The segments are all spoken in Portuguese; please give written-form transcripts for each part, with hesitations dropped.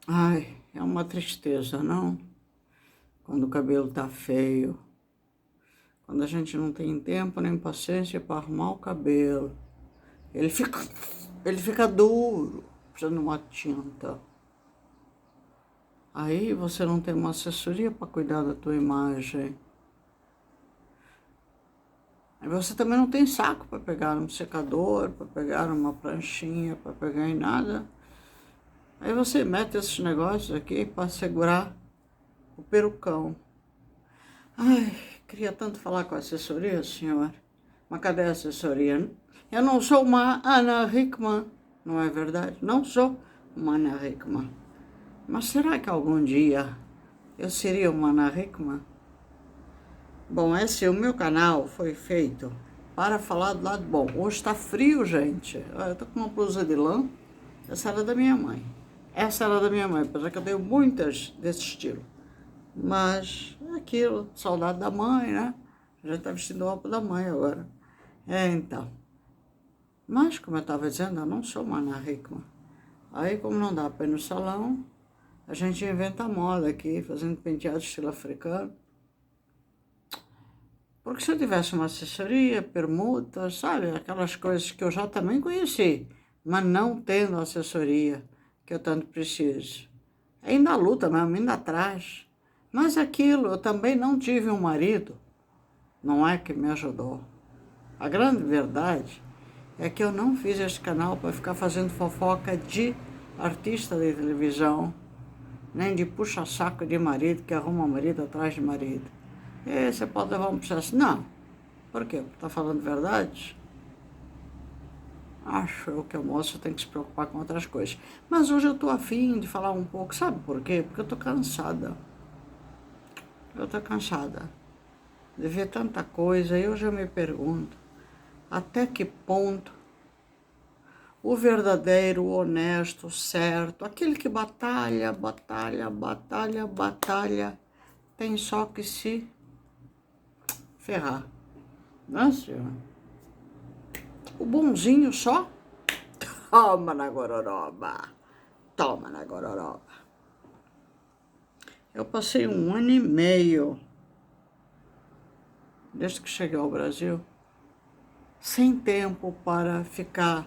Ai, é uma tristeza, não? Quando o cabelo tá feio, quando a gente não tem tempo nem paciência para arrumar o cabelo, ele fica, ele fica duro, precisando de uma tinta. Aí você não tem uma assessoria para cuidar da tua imagem. Aí você também não tem saco para pegar um secador, para pegar uma pranchinha, para pegar em nada. Aí você mete esses negócios aqui para segurar o perucão. Ai, queria tanto falar com a assessoria, senhor. Mas cadê a assessoria? Eu não sou uma Ana Hickman, não é verdade? Não sou uma Ana Hickman. Mas será que algum dia eu seria uma Ana Hickman? Bom, o meu canal foi feito para falar do lado bom. Hoje está frio, gente. Eu tô com uma blusa de lã. Essa era da minha mãe. Essa era da minha mãe, apesar que eu tenho muitas desse estilo. Mas é aquilo, saudade da mãe, né? Já tá vestindo roupa da mãe agora. Então. Mas, como eu estava dizendo, eu não sou uma Ana Hickman. Aí, como não dá para ir no salão, a gente inventa moda aqui, fazendo penteado estilo africano. Porque se eu tivesse uma assessoria, permuta, sabe? Aquelas coisas que eu já também conheci, mas não tendo assessoria que eu tanto preciso. Ainda luta mesmo, ainda atrás. Mas aquilo, eu também não tive um marido, não é que me ajudou. A grande verdade é que eu não fiz esse canal para ficar fazendo fofoca de artista de televisão, nem de puxa-saco de marido que arruma marido atrás de marido. E você pode levar um processo. Não. Por quê? Está falando verdade? Acho eu que a moça tem que se preocupar com outras coisas. Mas hoje eu estou afim de falar um pouco. Sabe por quê? Porque eu estou cansada. Eu estou cansada de ver tanta coisa. E hoje eu me pergunto, até que ponto o verdadeiro, o honesto, o certo, aquele que batalha, batalha, batalha, batalha, tem só que se ferrar. Não é, senhor? O bonzinho só toma na gororoba. Toma na gororoba. Eu passei 1 ano e meio, desde que cheguei ao Brasil, sem tempo para ficar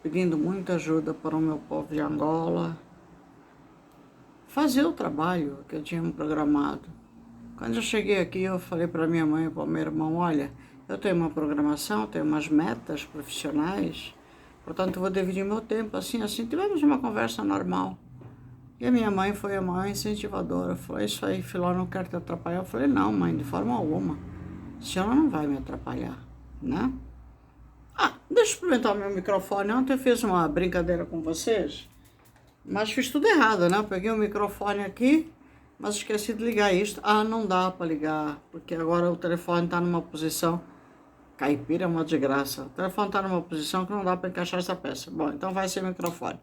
pedindo muita ajuda para o meu povo de Angola, fazer o trabalho que eu tinha programado. Quando eu cheguei aqui, eu falei para minha mãe e para o meu irmão, olha, eu tenho uma programação, tenho umas metas profissionais, portanto eu vou dividir meu tempo assim, assim. Tivemos uma conversa normal. E a minha mãe foi a maior incentivadora. Falou, isso aí, Filó, não quero te atrapalhar. Eu falei, não, mãe, de forma alguma. A senhora não vai me atrapalhar, né? Ah, deixa eu experimentar o meu microfone. Ontem eu fiz uma brincadeira com vocês, mas fiz tudo errado, né? Eu peguei o microfone aqui, mas esqueci de ligar isto. Ah, não dá para ligar, porque agora o telefone está numa posição... Caipira é uma desgraça. O telefone está numa posição que não dá para encaixar essa peça. Bom, então vai ser microfone.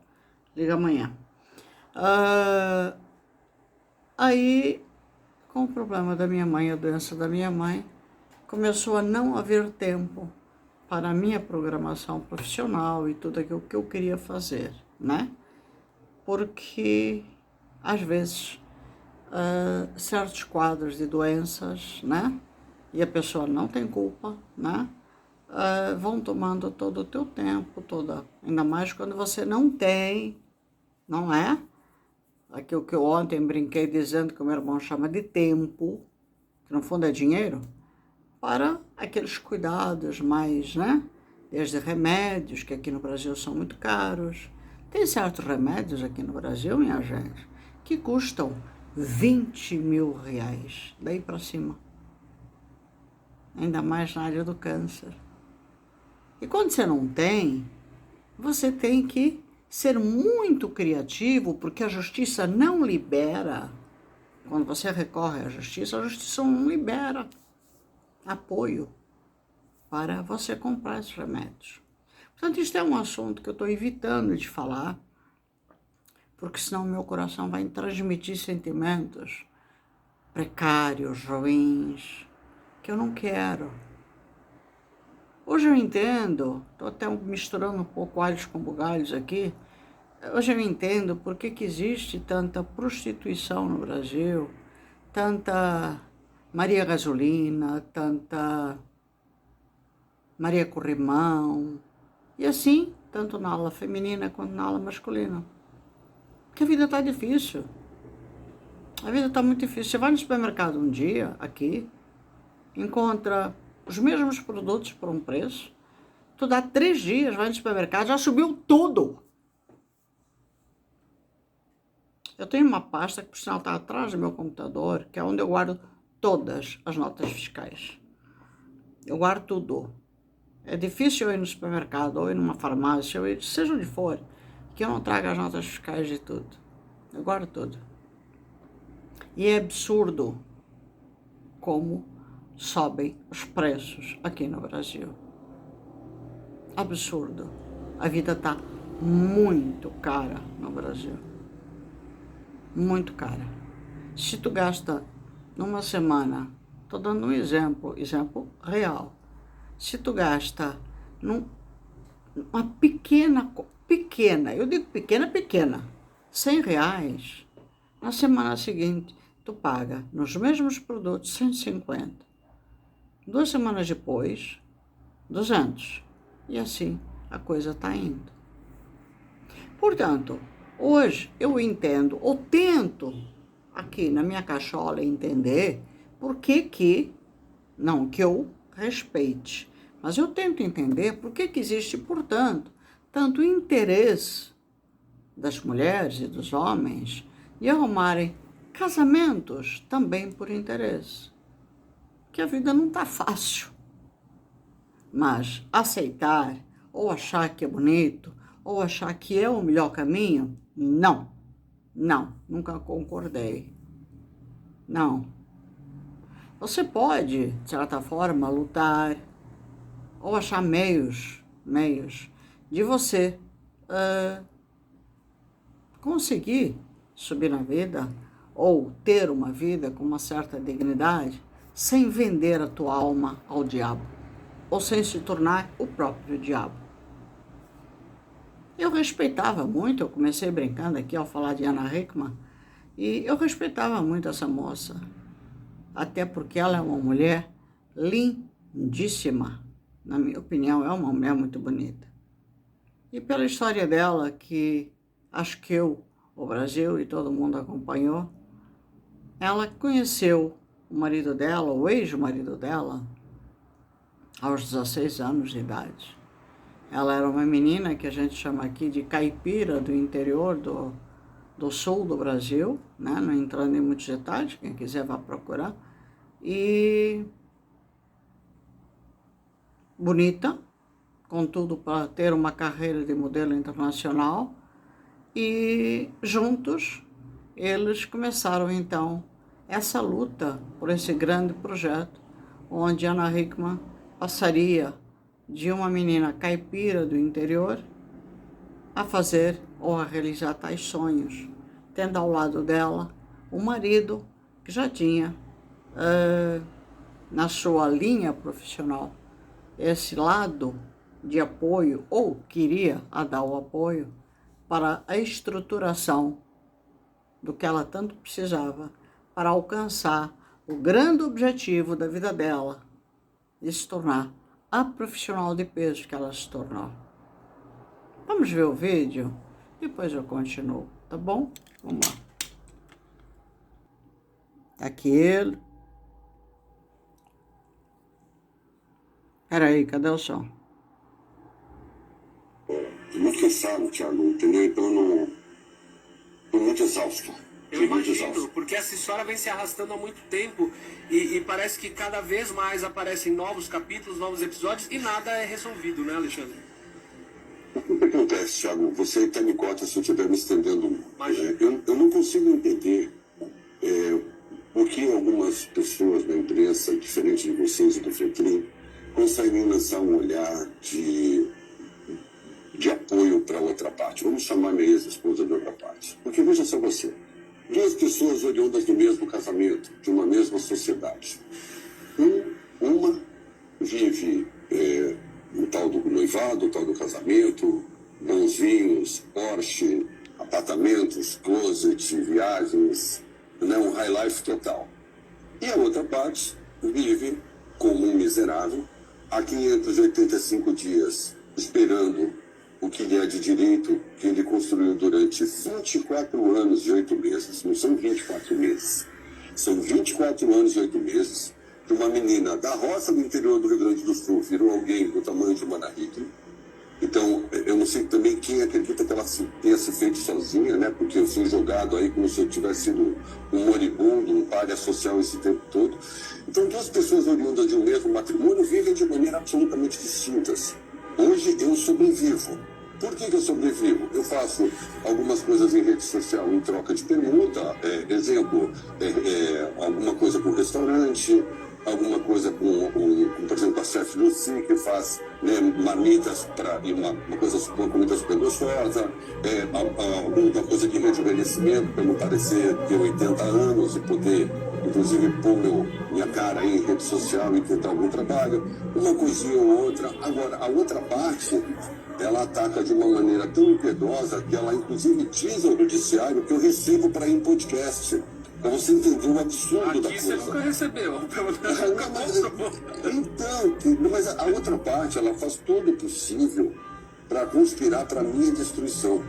Liga amanhã. Aí, com o problema da minha mãe, a doença da minha mãe, começou a não haver tempo para a minha programação profissional e tudo aquilo que eu queria fazer, né? Porque, às vezes, certos quadros de doenças, né? E a pessoa não tem culpa, né? Vão tomando todo o teu tempo, ainda mais quando você não tem, não é? Aquilo que eu ontem brinquei dizendo que o meu irmão chama de tempo, que no fundo é dinheiro, para aqueles cuidados mais, né? Desde remédios, que aqui no Brasil são muito caros. Tem certos remédios aqui no Brasil, minha gente, que custam 20 mil reais, daí para cima. Ainda mais na área do câncer. E quando você não tem, você tem que ser muito criativo, porque a justiça não libera. Quando você recorre à justiça, a justiça não libera apoio para você comprar esses remédios. Portanto, isso é um assunto que eu estou evitando de falar, porque senão meu coração vai transmitir sentimentos precários, ruins, que eu não quero. Hoje eu entendo, estou até misturando um pouco alhos com bugalhos aqui, Hoje eu entendo por que existe tanta prostituição no Brasil, tanta Maria Gasolina, tanta Maria Corrimão, e assim, tanto na ala feminina quanto na ala masculina. Porque a vida está difícil. A vida está muito difícil. Você vai no supermercado um dia, aqui, encontra os mesmos produtos por um preço. Tu dá 3 dias, vai no supermercado, já subiu tudo. Eu tenho uma pasta que, por sinal, está atrás do meu computador, que é onde eu guardo todas as notas fiscais. Eu guardo tudo. É difícil eu ir no supermercado, ou ir numa farmácia, ou ir, seja onde for, que eu não traga as notas fiscais de tudo. Eu guardo tudo. E é absurdo como sobem os preços aqui no Brasil. Absurdo. A vida está muito cara no Brasil. Muito cara. Se tu gasta numa semana, estou dando um exemplo real. Se tu gasta uma pequena, eu digo pequena, R$100, na semana seguinte tu paga nos mesmos produtos 150. 2 semanas depois, 200. E assim a coisa está indo. Portanto, hoje eu entendo, ou tento aqui na minha cachola entender por que não que eu respeite, mas eu tento entender por que existe, portanto, tanto interesse das mulheres e dos homens de arrumarem casamentos também por interesse. Que a vida não está fácil. Mas aceitar, ou achar que é bonito, ou achar que é o melhor caminho, não, nunca concordei. Não. Você pode, de certa forma, lutar, ou achar meios de você conseguir subir na vida, ou ter uma vida com uma certa dignidade, sem vender a tua alma ao diabo, ou sem se tornar o próprio diabo. Eu respeitava muito, eu comecei brincando aqui ao falar de Ana Hickman, e eu respeitava muito essa moça, até porque ela é uma mulher lindíssima, na minha opinião, é uma mulher muito bonita. E pela história dela, que acho que o Brasil e todo mundo acompanhou, ela conheceu o marido dela, o ex-marido dela, aos 16 anos de idade. Ela era uma menina que a gente chama aqui de caipira do interior do sul do Brasil, né? Não entrando em muitos detalhes, quem quiser vá procurar. E bonita, contudo para ter uma carreira de modelo internacional. E juntos eles começaram então essa luta por esse grande projeto, onde Ana Hickman passaria de uma menina caipira do interior a fazer ou a realizar tais sonhos, tendo ao lado dela um marido que já tinha na sua linha profissional esse lado de apoio, ou queria dar o apoio para a estruturação do que ela tanto precisava para alcançar o grande objetivo da vida dela, de se tornar a profissional de peso que ela se tornou. Vamos ver o vídeo? Depois eu continuo, tá bom? Vamos lá. Aqui ele. Peraí, cadê o som? Tô muito cansado, Thiago, entendeu? Então eu tô muito exausto. Eu imagino, porque essa história vem se arrastando há muito tempo e parece que cada vez mais aparecem novos capítulos, novos episódios e nada é resolvido, né, Alexandre? O que acontece, Thiago? Você está me corta se eu estiver me estendendo. Eu não consigo entender por que algumas pessoas da imprensa, diferente de vocês e do Fetrim, conseguem lançar um olhar de apoio para outra parte. Vamos chamar minha ex-esposa de outra parte. Porque veja só você. 2 pessoas oriundas do mesmo casamento, de uma mesma sociedade. Uma vive o tal do noivado, o tal do casamento, bons vinhos, Porsche, apartamentos, closet, viagens, né? Um high life total. E a outra parte vive como um miserável há 585 dias, esperando o que lhe é de direito que ele construiu durante 24 anos e 8 meses. Não são 24 meses. São 24 anos e 8 meses que uma menina da roça do interior do Rio Grande do Sul virou alguém do tamanho de uma Ana Hickman. Então, eu não sei também quem acredita que ela tenha se feito sozinha, né? Porque eu fui jogado aí como se eu tivesse sido um moribundo, um pária social esse tempo todo. Então, duas pessoas oriundas de um mesmo matrimônio vivem de maneira absolutamente distintas. Hoje, eu sobrevivo. Por que eu sobrevivo? Eu faço algumas coisas em rede social em troca de permuta, exemplo, alguma coisa com restaurante, alguma coisa com por exemplo, a chefe Lucy, que faz, né, marmitas para uma comida super gostosa, alguma coisa de rejuvenescimento para não parecer ter 80 anos e poder, inclusive, pôr minha cara aí em rede social e tentar algum trabalho, uma coisinha ou outra. Agora, a outra parte, ela ataca de uma maneira tão impiedosa que ela, inclusive, diz ao judiciário que eu recebo para ir em podcast. Para você entender o absurdo da coisa. Aqui você nunca recebeu, pelo menos nunca mostrou. Então, mas a outra parte, ela faz todo o possível para conspirar para a minha destruição.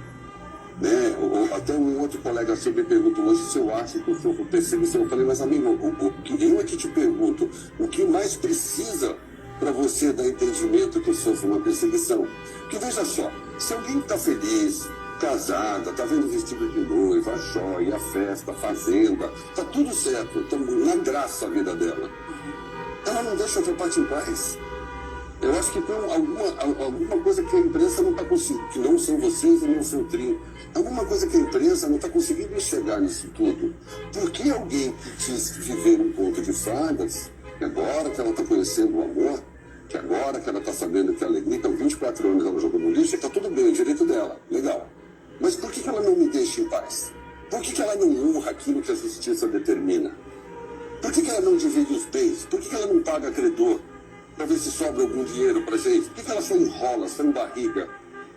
Né? Até um outro colega seu me perguntou hoje se eu acho que eu sofro perseguição. Eu falei, mas amigo, eu é que te pergunto, o que mais precisa para você dar entendimento que eu sofro uma perseguição? Porque veja só, se alguém está feliz, casada, tá vendo vestido de noiva, a joia, a festa, a fazenda, tá tudo certo, tá na graça a vida dela. Ela não deixa outra parte em paz. Eu acho que tem alguma coisa que a imprensa não está conseguindo, que não são vocês e nem o seu trio. Alguma coisa que a imprensa não está conseguindo enxergar nisso tudo. Por que alguém que diz viver um conto de fadas, que agora que ela está conhecendo o amor, que agora que ela está sabendo que a alegria, então 24 anos ela jogou no lixo, está tudo bem, é o direito dela, legal. Mas por que ela não me deixa em paz? Por que ela não honra aquilo que a justiça determina? Por que ela não divide os bens? Por que ela não paga credor para ver se sobra algum dinheiro para gente? Por que ela só enrola, só embarriga,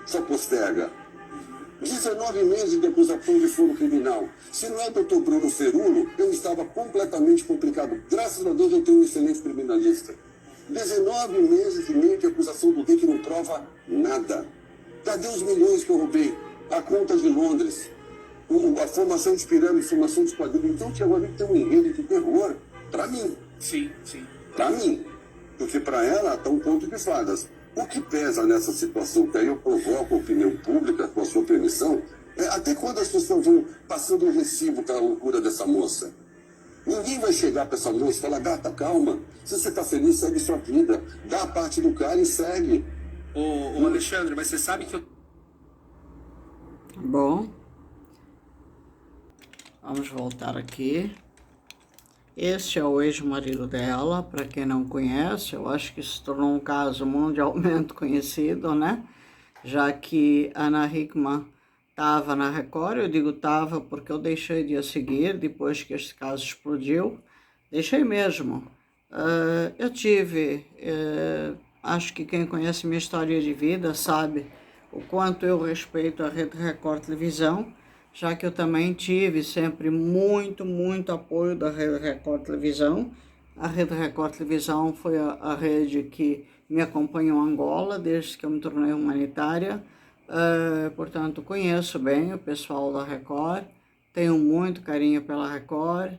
só posterga? 19 meses de acusação de foro criminal. Se não é o doutor Bruno Ferulo, eu estava completamente complicado. Graças a Deus eu tenho um excelente criminalista. 19 meses e meio de acusação do D que não prova nada. Cadê os milhões que eu roubei? A conta de Londres, a formação de pirâmide, a formação de quadrilha. Então, Tiago, a gente tem um enredo de terror, para mim. Sim, sim. Para mim. Porque para ela está um conto de fadas. O que pesa nessa situação, que aí eu provoco a opinião pública, com a sua permissão, é até quando as pessoas vão passando o recibo pela loucura dessa moça. Ninguém vai chegar para essa moça e falar, gata, calma, se você está feliz, segue sua vida. Dá a parte do cara e segue. Ô Alexandre, mas você sabe que eu... Bom, vamos voltar aqui. Este é o ex-marido dela, para quem não conhece, eu acho que se tornou um caso mundialmente conhecido, né? Já que Ana Hickman estava na Record, eu digo estava porque eu deixei de a seguir depois que este caso explodiu. Deixei mesmo. Eu tive, acho que quem conhece minha história de vida sabe o quanto eu respeito a Rede Record Televisão, já que eu também tive sempre muito apoio da Rede Record Televisão. A Rede Record Televisão foi a rede que me acompanhou em Angola desde que eu me tornei humanitária. Portanto, conheço bem o pessoal da Record, tenho muito carinho pela Record.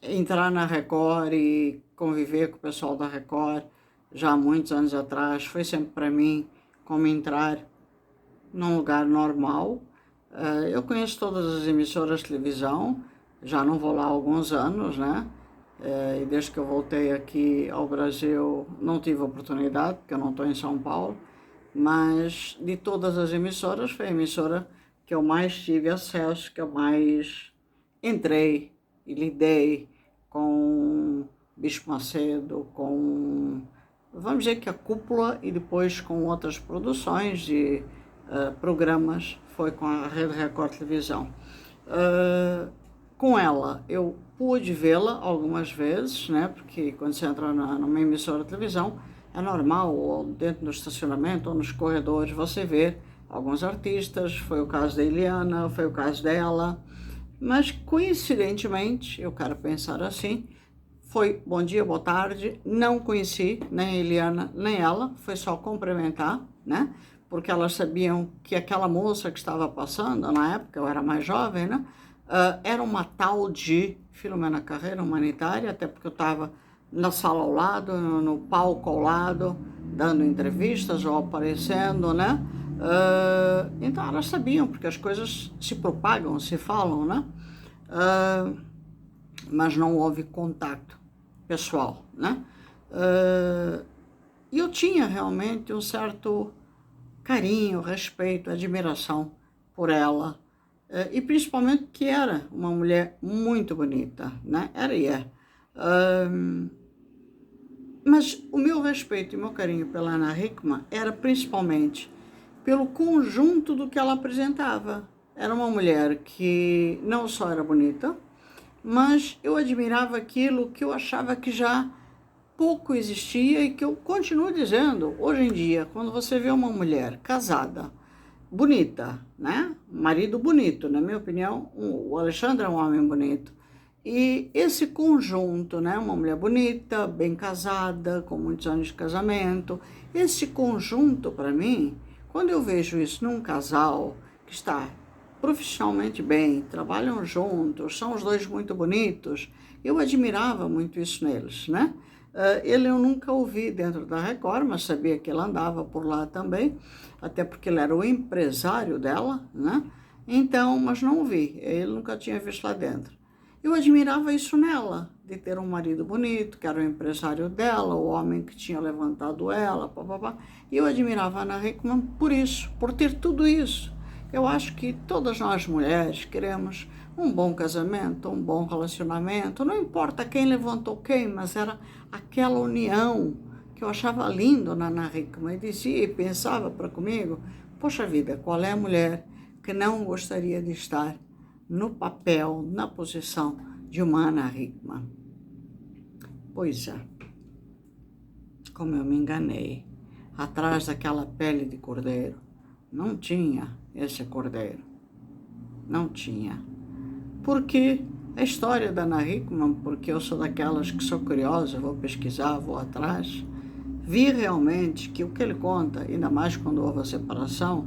Entrar na Record e conviver com o pessoal da Record já há muitos anos atrás foi sempre para mim como entrar num lugar normal. Eu conheço todas as emissoras de televisão, já não vou lá há alguns anos, né? E desde que eu voltei aqui ao Brasil não tive oportunidade, porque eu não estou em São Paulo, mas de todas as emissoras foi a emissora que eu mais tive acesso, que eu mais entrei e lidei com Bispo Macedo, com, vamos dizer que a Cúpula, e depois com outras produções de programas, foi com a Rede Record Televisão. Com ela, eu pude vê-la algumas vezes, né? Porque quando você entra numa emissora de televisão, é normal, ou dentro do estacionamento, ou nos corredores, você ver alguns artistas, foi o caso da Eliana, foi o caso dela, mas coincidentemente, eu quero pensar assim, foi bom dia, boa tarde, não conheci nem a Eliana nem ela, foi só cumprimentar, né? Porque elas sabiam que aquela moça que estava passando, na época eu era mais jovem, né? Era uma tal de Filomena Carreira Humanitária, até porque eu estava na sala ao lado, no palco ao lado, dando entrevistas ou aparecendo, né? Então elas sabiam, porque as coisas se propagam, se falam, né? Mas não houve contato pessoal, né? E eu tinha realmente um certo carinho, respeito, admiração por ela, e principalmente que era uma mulher muito bonita, né? Era e é. Mas o meu respeito e o meu carinho pela Ana Hickman era principalmente pelo conjunto do que ela apresentava. Era uma mulher que não só era bonita, mas eu admirava aquilo que eu achava que já pouco existia e que eu continuo dizendo. Hoje em dia, quando você vê uma mulher casada, bonita, né? Marido bonito, na minha opinião, o Alexandre é um homem bonito. E esse conjunto, né? Uma mulher bonita, bem casada, com muitos anos de casamento, esse conjunto, para mim, quando eu vejo isso num casal que está profissionalmente bem, trabalham juntos, são os dois muito bonitos, eu admirava muito isso neles, né? Ele eu nunca ouvi dentro da Record, mas sabia que ele andava por lá também, até porque ele era o empresário dela, né? Então, mas não ouvi, ele nunca tinha visto lá dentro. Eu admirava isso nela, de ter um marido bonito, que era o empresário dela, o homem que tinha levantado ela, papapá. E eu admirava a Ana Hickman por isso, por ter tudo isso. Eu acho que todas nós mulheres queremos um bom casamento, um bom relacionamento, não importa quem levantou quem, mas era aquela união que eu achava lindo na Ana Hickman. E dizia e pensava para comigo, poxa vida, qual é a mulher que não gostaria de estar no papel, na posição de uma Ana Hickman? Pois é, como eu me enganei, atrás daquela pele de cordeiro, não tinha esse cordeiro, não tinha. Porque a história da Ana Hickman, porque eu sou daquelas que sou curiosa, vou pesquisar, vou atrás, vi realmente que o que ele conta, ainda mais quando houve a separação,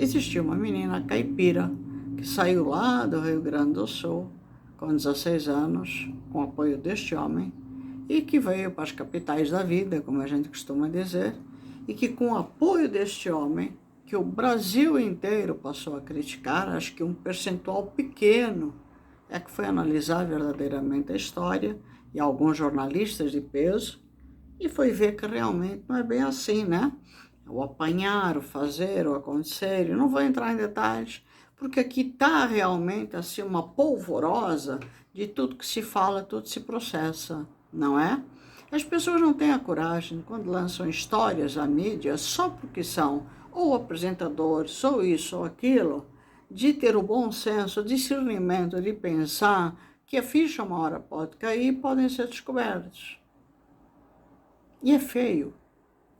existia uma menina caipira que saiu lá do Rio Grande do Sul, com 16 anos, com o apoio deste homem, e que veio para as capitais da vida, como a gente costuma dizer, e que com o apoio deste homem, que o Brasil inteiro passou a criticar, acho que um percentual pequeno é que foi analisar verdadeiramente a história, e alguns jornalistas de peso, e foi ver que realmente não é bem assim, né? O apanhar, o fazer, o acontecer, eu não vou entrar em detalhes, porque aqui está realmente assim uma polvorosa de tudo que se fala, tudo se processa, não é? As pessoas não têm a coragem, quando lançam histórias à mídia, só porque são ou apresentadores, ou isso ou aquilo, de ter o bom senso, o discernimento de pensar que a ficha uma hora pode cair e podem ser descobertos. E é feio.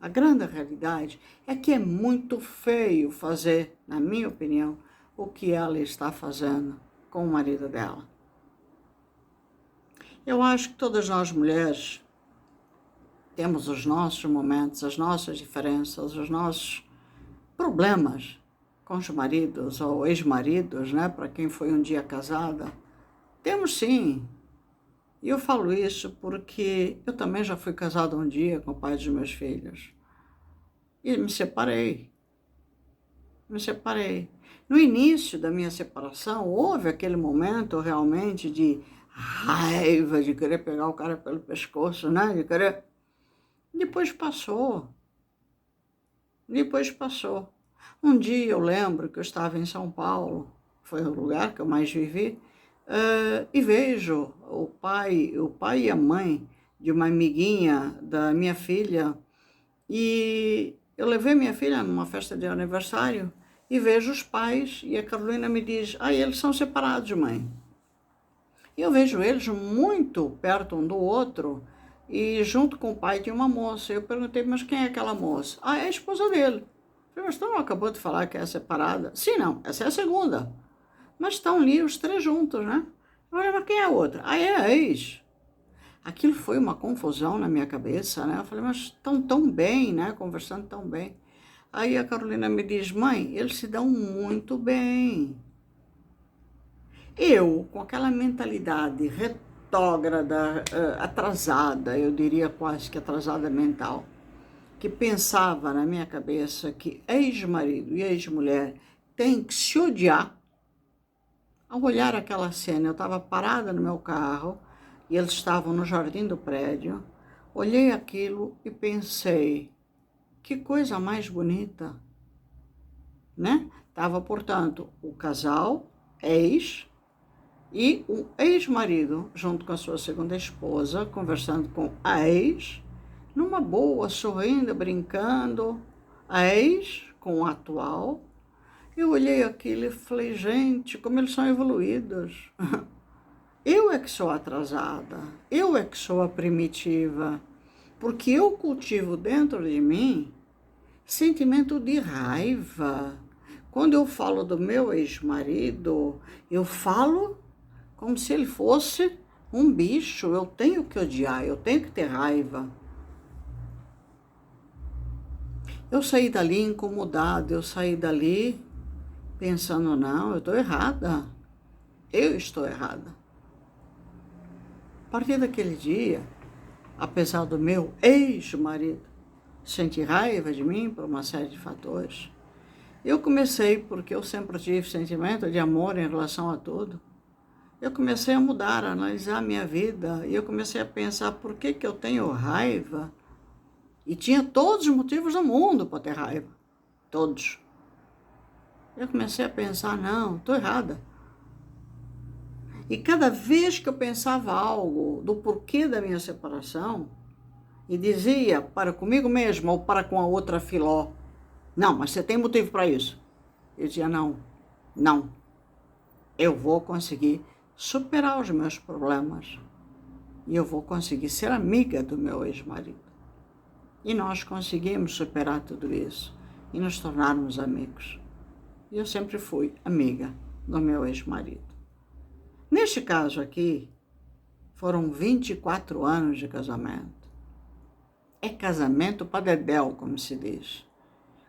A grande realidade é que é muito feio fazer, na minha opinião, o que ela está fazendo com o marido dela. Eu acho que todas nós mulheres temos os nossos momentos, as nossas diferenças, os nossos problemas com os maridos ou ex-maridos, né? Para quem foi um dia casada. Temos sim. E eu falo isso porque eu também já fui casada um dia com o pai dos meus filhos. E me separei. No início da minha separação, houve aquele momento realmente de raiva, de querer pegar o cara pelo pescoço, né? De querer... Depois passou. Um dia eu lembro que eu estava em São Paulo, foi o lugar que eu mais vivi, e vejo o pai e a mãe de uma amiguinha da minha filha, e eu levei minha filha numa festa de aniversário e vejo os pais, e a Carolina me diz, eles são separados, mãe. E eu vejo eles muito perto um do outro, e junto com o pai tinha uma moça. Eu perguntei, mas quem é aquela moça? É a esposa dele. Falei, mas tu não acabou de falar que é separada? Sim, não, essa é a segunda. Mas estão ali os três juntos, né? Eu falei, mas quem é a outra? Ah, é a ex. Aquilo foi uma confusão na minha cabeça, né? Eu falei, mas estão tão bem, né? Conversando tão bem. Aí a Carolina me diz, mãe, eles se dão muito bem. Eu, com aquela mentalidade retrógrada, atrasada, eu diria quase que atrasada mental, que pensava na minha cabeça que ex-marido e ex-mulher têm que se odiar. Ao olhar aquela cena, eu estava parada no meu carro e eles estavam no jardim do prédio. Olhei aquilo e pensei, que coisa mais bonita, né? Tava, portanto, o casal, ex, e o ex-marido, junto com a sua segunda esposa, conversando com a ex, numa boa, sorrindo, brincando, a ex com o atual. Eu olhei aquilo e falei, gente, como eles são evoluídos. Eu é que sou atrasada, eu é que sou a primitiva, porque eu cultivo dentro de mim sentimento de raiva. Quando eu falo do meu ex-marido, eu falo como se ele fosse um bicho. Eu tenho que odiar, eu tenho que ter raiva. Eu saí dali incomodada, eu saí dali pensando, não, eu estou errada. Eu estou errada. A partir daquele dia, apesar do meu ex-marido sentir raiva de mim por uma série de fatores, eu comecei, porque eu sempre tive sentimento de amor em relação a tudo, eu comecei a mudar, a analisar a minha vida, e eu comecei a pensar por que eu tenho raiva. E tinha todos os motivos do mundo para ter raiva. Todos. Eu comecei a pensar, não, estou errada. E cada vez que eu pensava algo do porquê da minha separação, e dizia para comigo mesma ou para com a outra filó, não, mas você tem motivo para isso. Eu dizia, não, eu vou conseguir superar os meus problemas. E eu vou conseguir ser amiga do meu ex-marido. E nós conseguimos superar tudo isso e nos tornarmos amigos. E eu sempre fui amiga do meu ex-marido. Neste caso aqui, foram 24 anos de casamento. É casamento para dedéu, como se diz.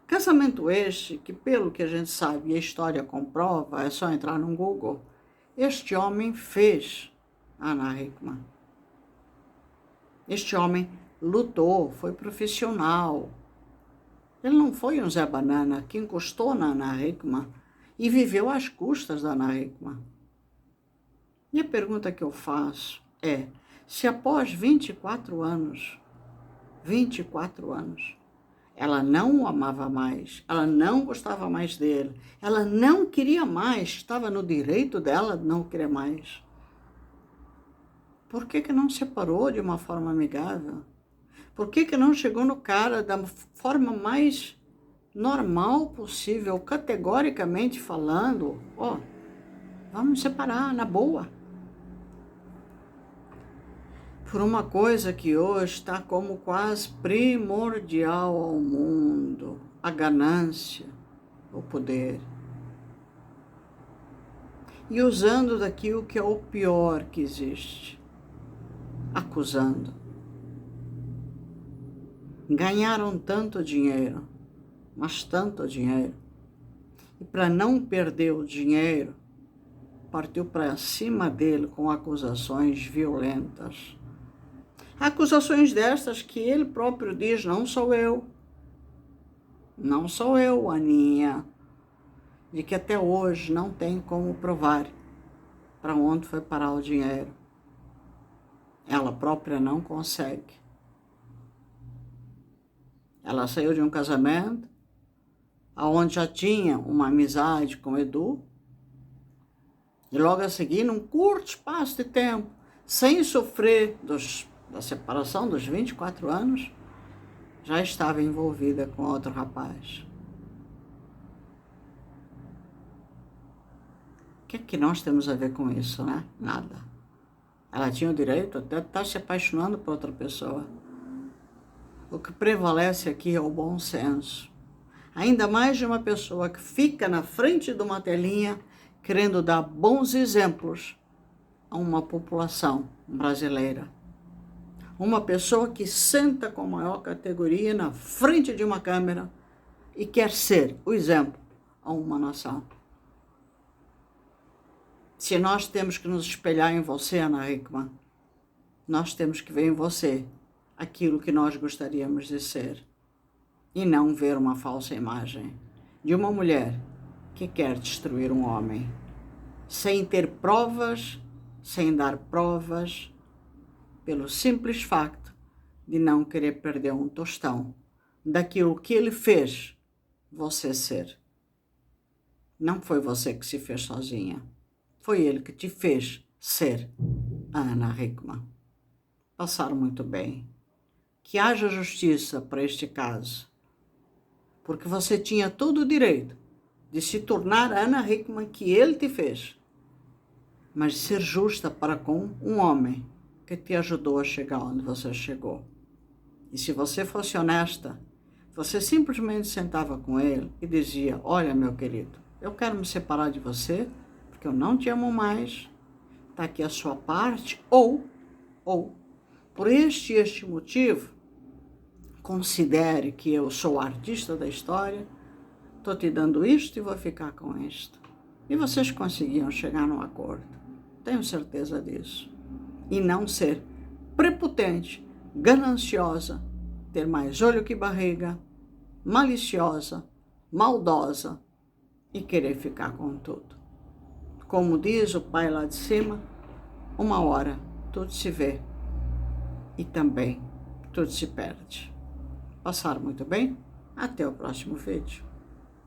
Casamento este que, pelo que a gente sabe e a história comprova, é só entrar no Google, este homem fez a Ana Hickman. Este homem lutou, foi profissional. Ele não foi um Zé Banana que encostou na Ana Hickman e viveu às custas da Ana Hickman. E a pergunta que eu faço é, se após 24 anos, ela não o amava mais, ela não gostava mais dele, ela não queria mais, estava no direito dela de não querer mais. Por que não separou de uma forma amigável? Por que não chegou no cara da forma mais normal possível, categoricamente falando, ó, vamos separar, na boa? Por uma coisa que hoje está como quase primordial ao mundo, a ganância, o poder. E usando daquilo que é o pior que existe, acusando. Ganharam tanto dinheiro, mas tanto dinheiro. E para não perder o dinheiro, partiu para cima dele com acusações violentas. Acusações destas que ele próprio diz, não sou eu, Aninha, de que até hoje não tem como provar para onde foi parar o dinheiro. Ela própria não consegue. Ela saiu de um casamento, onde já tinha uma amizade com o Edu, e logo a seguir, num curto espaço de tempo, sem sofrer da separação dos 24 anos, já estava envolvida com outro rapaz. O que é que nós temos a ver com isso, né? Nada. Ela tinha o direito até de estar se apaixonando por outra pessoa. O que prevalece aqui é o bom senso. Ainda mais de uma pessoa que fica na frente de uma telinha querendo dar bons exemplos a uma população brasileira. Uma pessoa que senta com maior categoria na frente de uma câmera e quer ser o exemplo a uma nação. Se nós temos que nos espelhar em você, Ana Hickman, nós temos que ver em você aquilo que nós gostaríamos de ser e não ver uma falsa imagem de uma mulher que quer destruir um homem, sem ter provas, sem dar provas, pelo simples facto de não querer perder um tostão daquilo que ele fez você ser. Não foi você que se fez sozinha, foi ele que te fez ser a Ana Hickman. Passaram muito bem. Que haja justiça para este caso, porque você tinha todo o direito de se tornar a Ana Hickman que ele te fez, mas de ser justa para com um homem que te ajudou a chegar onde você chegou. E se você fosse honesta, você simplesmente sentava com ele e dizia: olha, meu querido, eu quero me separar de você, porque eu não te amo mais, está aqui a sua parte, ou, por este motivo, considere que eu sou o artista da história, estou te dando isto e vou ficar com isto. E vocês conseguiam chegar num acordo, tenho certeza disso. E não ser prepotente, gananciosa, ter mais olho que barriga, maliciosa, maldosa e querer ficar com tudo. Como diz o pai lá de cima, uma hora tudo se vê e também tudo se perde. Passaram muito bem? Até o próximo vídeo.